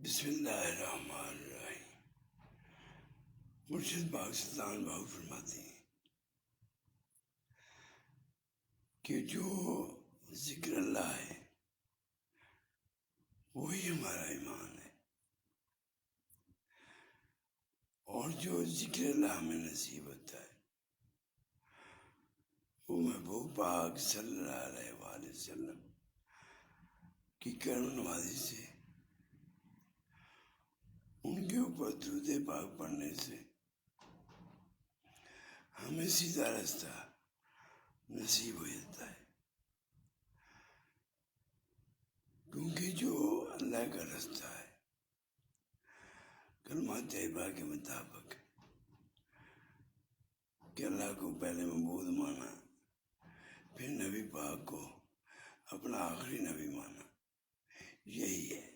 بسم اللہ الرحمن الرحیم۔ مرشد پاک سلطان باہو فرماتے ہیں کہ جو ذکر اللہ ہے وہی ہمارا ایمان ہے، اور جو ذکر اللہ ہمیں نصیب ہوتا ہے وہ محبوب پاک صلی اللہ علیہ وآلہ وسلم کی کرم نوازی سے، ان کے اوپر درود پاک پڑھنے سے ہمیں سیدھا راستہ نصیب ہو جاتا ہے، کیونکہ جو اللہ کا راستہ ہے کلمہ طیبہ کے مطابق کہ اللہ کو پہلے معبود مانا، پھر نبی پاک کو اپنا آخری نبی مانا، یہی ہے۔